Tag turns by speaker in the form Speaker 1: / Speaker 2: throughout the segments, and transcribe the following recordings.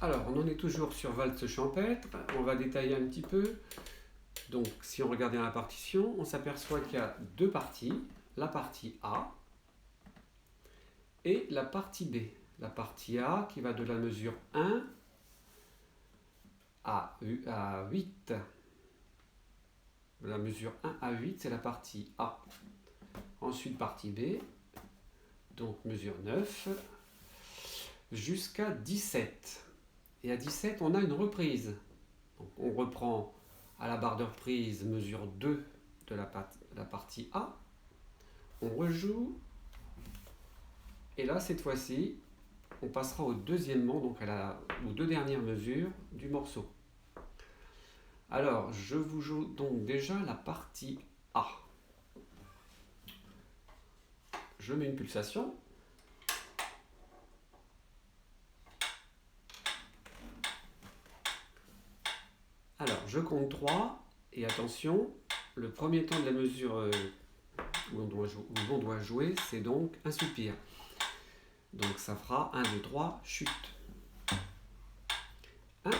Speaker 1: Alors, on en est toujours sur valse champêtre. On va détailler un petit peu. Donc, si on regarde dans la partition, on s'aperçoit qu'il y a deux parties. La partie A et la partie B. La partie A qui va de la mesure 1 à 8. De la mesure 1 à 8, c'est la partie A. Ensuite, partie B, donc mesure 9, jusqu'à 17. Et à 17, on a une reprise. Donc, on reprend à la barre de reprise mesure 2 de la partie A. On rejoue. Et là, cette fois-ci, on passera au deuxièmement, donc aux deux dernières mesures du morceau. Alors, je vous joue donc déjà la partie A. Je mets une pulsation. Alors, je compte 3 et attention, le premier temps de la mesure où on doit jouer, c'est donc un soupir. Donc ça fera 1, 2, 3, chute. 1,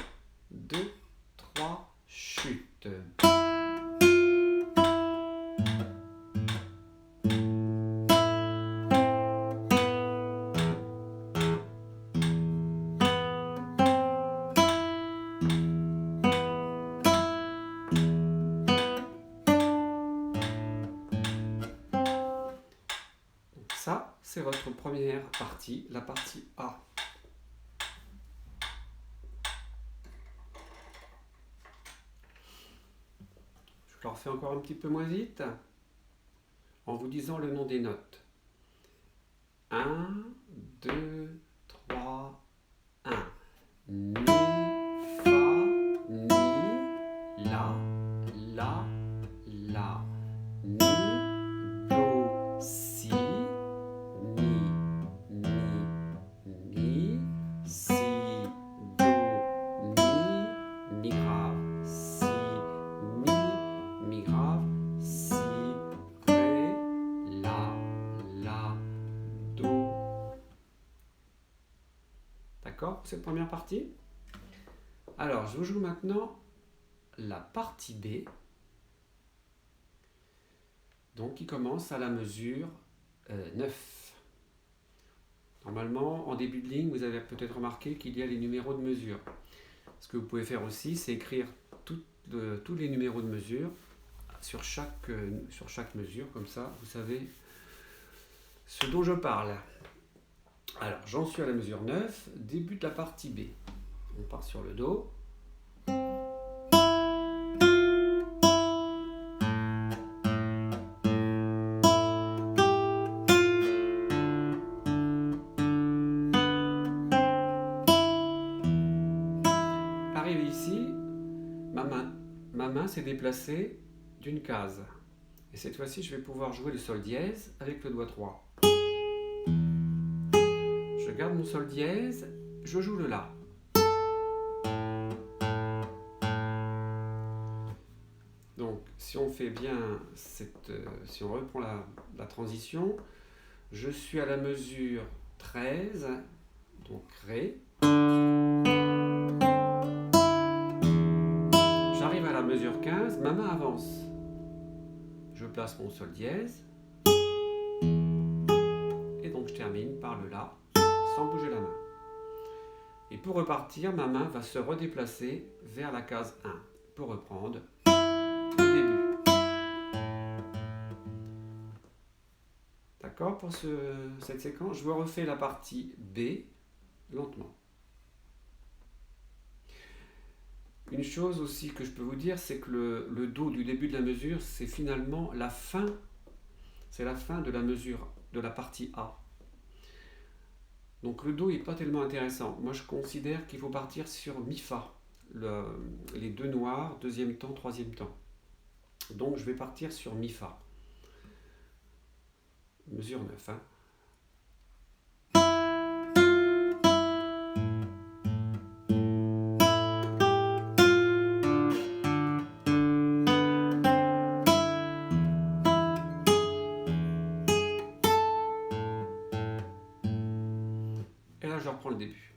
Speaker 1: 2, 3, chute. Ça, c'est votre première partie, la partie A. Je le refais encore un petit peu moins vite, en vous disant le nom des notes. 1, 2, 3, 1. Mi, fa, mi, la, la, la. Mi, do, si. Mi, si, do, mi grave, si, mi grave, si, ré, la, do. D'accord pour cette première partie? Alors, je vous joue maintenant la partie B, donc qui commence à la mesure 9. Normalement, en début de ligne, vous avez peut-être remarqué qu'il y a les numéros de mesure. Ce que vous pouvez faire aussi, c'est écrire tous les numéros de mesure sur chaque mesure, comme ça, vous savez ce dont je parle. Alors, j'en suis à la mesure 9, début de la partie B. On part sur le Do. Arrivé ici, ma main s'est déplacée d'une case. Et cette fois-ci, je vais pouvoir jouer le sol dièse avec le doigt 3. Je garde mon sol dièse, je joue le La. Donc, si on fait bien si on reprend la transition, je suis à la mesure 13, donc Ré. J'arrive à la mesure 15, ma main avance. Je place mon sol dièse. Et donc je termine par le La, sans bouger la main. Et pour repartir, ma main va se redéplacer vers la case 1, pour reprendre le début. D'accord pour cette séquence? Je vous refais la partie B lentement. Une chose aussi que je peux vous dire, c'est que le Do du début de la mesure, c'est finalement la fin. C'est la fin de la mesure, de la partie A. Donc le Do n'est pas tellement intéressant. Moi je considère qu'il faut partir sur Mi-Fa. Les deux noirs, deuxième temps, troisième temps. Donc je vais partir sur Mi-Fa. Mesure 9. Hein. Et là, je reprends le début.